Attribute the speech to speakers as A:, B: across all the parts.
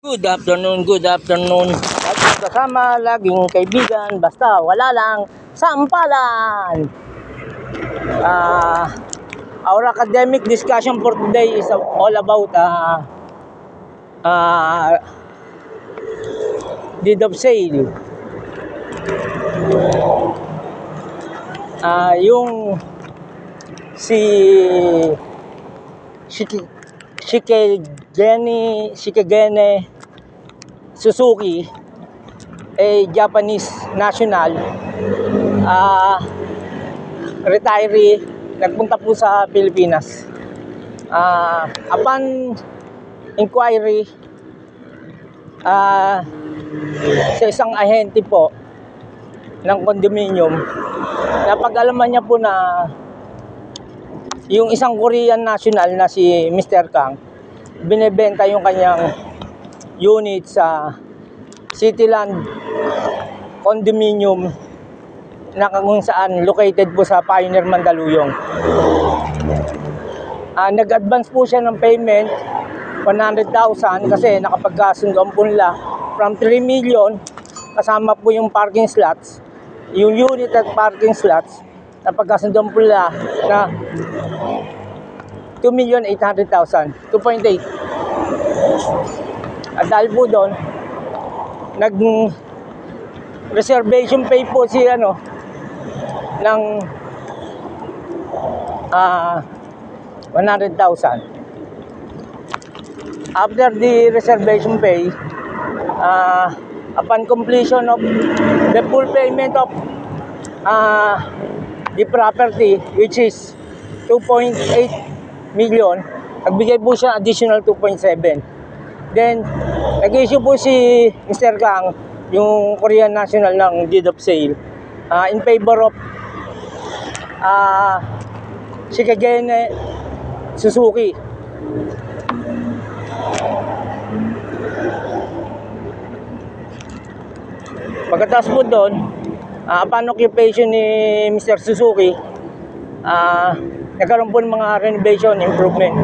A: Good afternoon, good afternoon. Laging kasama, laging kaibigan, basta wala lang sampalan. Our academic discussion for today is all about deed of sale. Yung si Shikigene Suzuki, a Japanese national, retiree, nagpunta po sa Pilipinas. Upon inquiry sa isang ahente po ng condominium, napag-alaman niya po na yung isang Korean national na si Mr. Kang, binebenta yung kanyang unit sa Cityland condominium na kung saan located po sa Pioneer, Mandaluyong. Nag-advance po siya ng payment 100,000 kasi nakapagkasundoan po nila from 3 million kasama po yung parking slots, yung unit at parking slots, napagkasundoan po nila na 2,800,000, 2.8. At dahil po doon, nag-reservation pay po si ng 100,000. After the reservation pay, upon completion of the full payment of the property, which is 2.8 million, nagbigay po siya additional 2.7. Then, nag-issue po si Mr. Kang, yung Korean national, ng deed of sale in favor of Shikigene Suzuki. Pagkatapos po doon, upon occupation ni Mr. Suzuki, nagkaroon po ng mga renovation, improvement.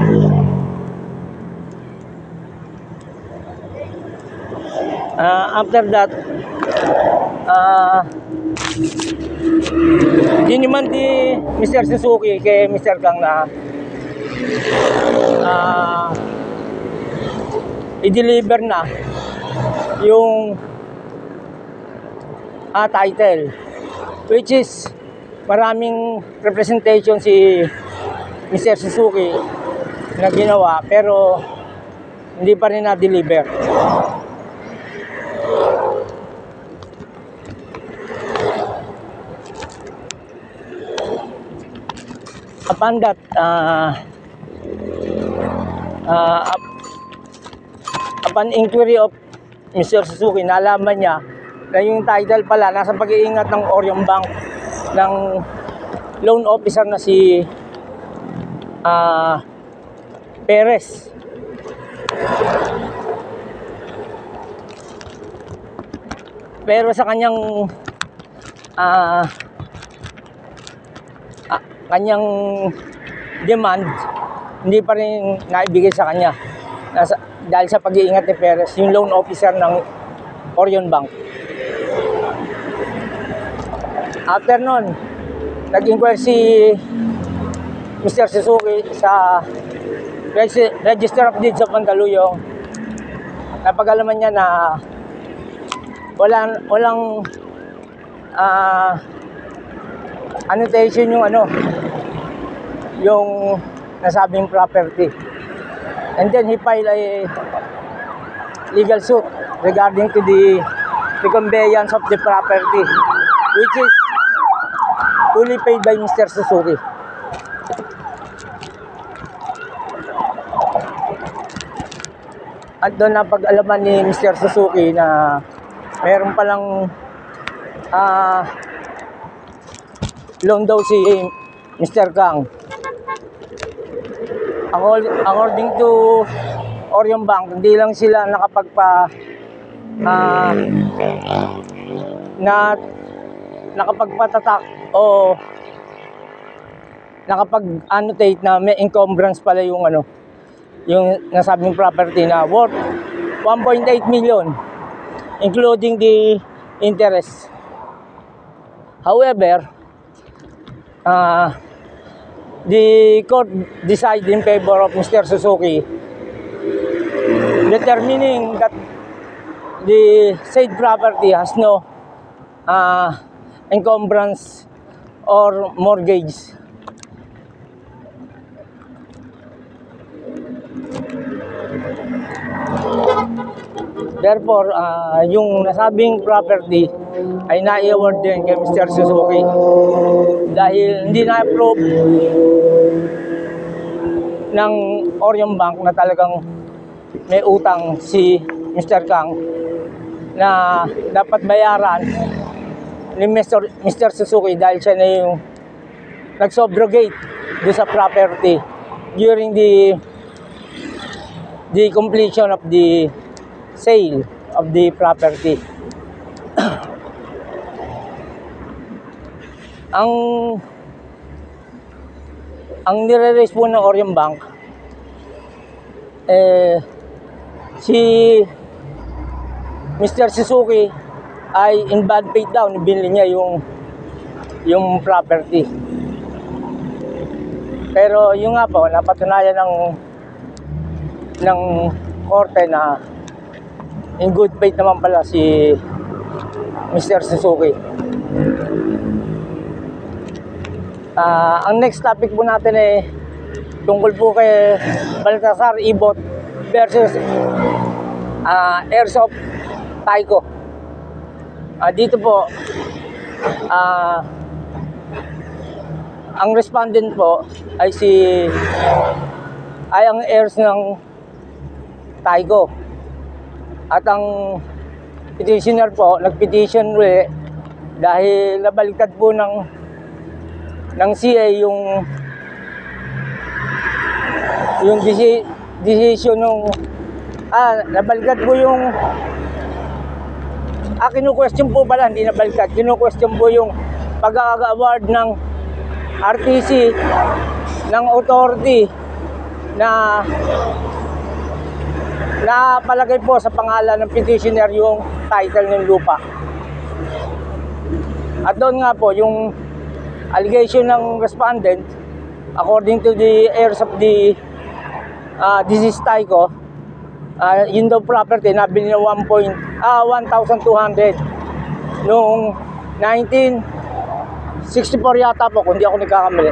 A: After that, diniman di Mr. Suzuki kay Mr. Kang na i-deliver na yung title, which is maraming representation si Mr. Suzuki na ginawa pero hindi pa rin na-deliver. Upon that, upon inquiry of Mr. Suzuki, nalaman niya na yung title pala nasa pag-iingat ng Orion Bank ng loan officer na si Perez. Pero sa kanyang demand, hindi pa rin naibigay sa kanya dahil sa pag-iingat ni Perez, yung loan officer ng Orion Bank. After nun, nag-inquire si Mr. Suzuki sa Register of Deeds of Mandaluyong. Napag-alaman niya na walang annotation yung nasabing property. And then he filed a legal suit regarding to the conveyance of the property, which is fully paid by Mr. Suzuki. At doon napag-alaman ni Mr. Suzuki na mayroon palang loan daw si Mr. Kang. According to Orion Bank, hindi lang sila nakapagpatatak o nakapag-annotate na may encumbrance pala yung nasabing property na worth 1.8 million, including the interest. However, the court decided in favor of Mr. Suzuki, determining that the said property has no encumbrance or mortgage. Therefore, yung nasabing property ay na-award din kay Mr. Suzuki dahil hindi na-approve ng Orion Bank na talagang may utang si Mr. Kang na dapat bayaran ni Mr. Suzuki dahil siya na yung nag-subrogate doon sa property during the completion of the sale of the property. ang nire-raise po ng Orion Bank, si Mr. Suzuki ay in bad faith daw, binili niya yung property. Pero yung nga po, napatunayan ng korte na in good faith naman pala si Mr. Suzuki. Ang next topic po natin ay tungkol po kay Baltasar Ibot versus Airsoft Tyco. Dito po, ang respondent po ay ang heirs ng Tyco. At ang petitioner po, nag-petition ulit dahil nabaliktad po ng CA yung decision nung nabaliktad po yung kinu-question po pala, hindi nabaliktad, kinu-question po yung pag-award ng RTC ng authority na palagay po sa pangalan ng petitioner yung title ng lupa. At doon nga po yung allegation ng respondent, according to the heirs of the deceased Tyco, yun daw property nabili na 1,200 noong 1964 yata po, kung di ako nagkakamali.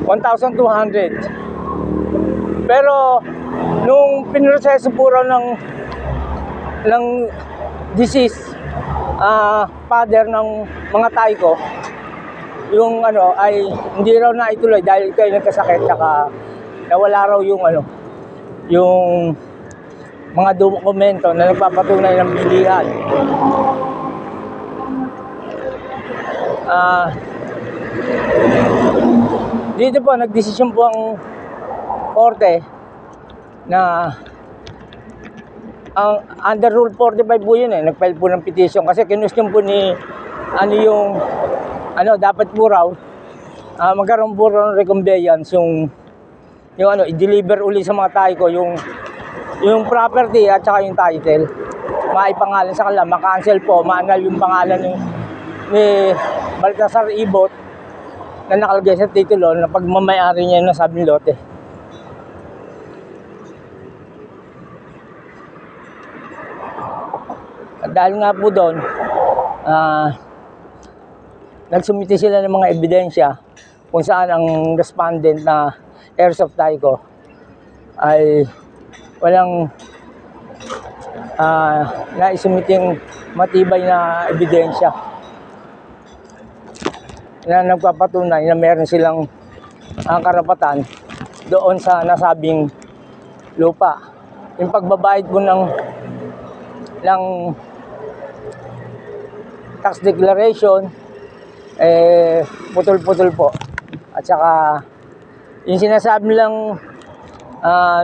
A: 1,200. Pero nung pinroseso po raw ng deceased father ng mga Tyco, yung ay hindi raw naituloy dahil kayo nagkasakit, saka nawala raw yung mga dokumento na nagpapatunay ng bilihan. Dito po nagdesisyon po ang korte na ang under rule 45 po yun, nagfile po ng petition kasi kinustyon po ni dapat po raw magkaroon po raw ng reconveyance yung i-deliver uli sa mga Tyco yung property at saka yung title, maipangalan sa kanila, makancel po, maanal yung pangalan ni Baltasar Ibot na nakalagay sa titulo na pagmamayari niya ng sabing lote. At dahil nga po doon, nagsumiti sila ng mga ebidensya kung saan ang respondent na heirs of Tyco ay walang naisumiting matibay na ebidensya na nagpapatunay na meron silang karapatan doon sa nasabing lupa. Yung pagbabayad po ng tax declaration, putol-putol po. At saka yung sinasabi lang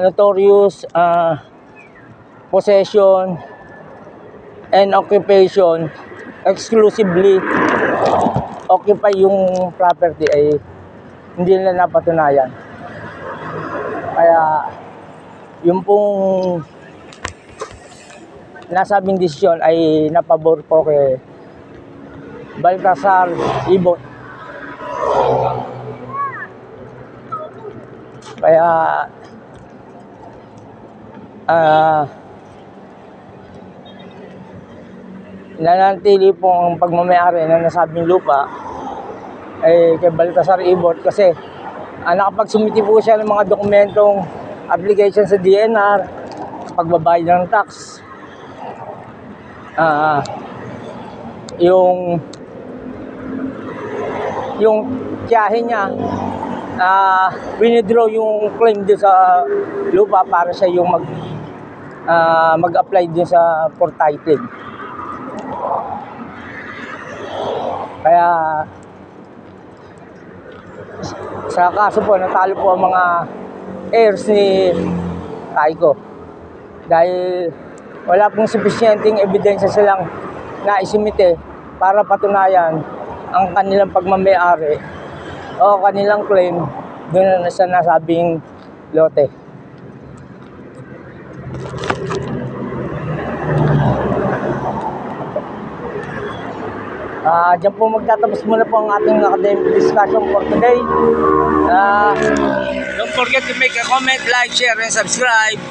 A: notorious possession and occupation, exclusively occupy yung property, ay hindi nila napatunayan. Kaya yung pong nasabing desisyon ay napabor po kay Baltasar Ibot. Kaya nananatili po ang pagmamayari ng nasabing lupa ay kay Baltasar Ibot kasi nakapagsumiti po siya ng mga dokumentong application sa DNR, pagbabayad ng tax, yung tiyahin niya, winidraw yung claim doon sa lupa para siya yung mag-apply doon sa for titling. Kaya sa kaso po, natalo po ang mga heirs ni Taiko dahil wala pong sufficienteng ebidensya silang naisumite para patunayan ang kanilang pagmamayari o kanilang claim doon sa nasabing lote. Diyan po magtatapos muna po ang ating academic discussion for today. Don't forget to make a comment, like, share, and subscribe.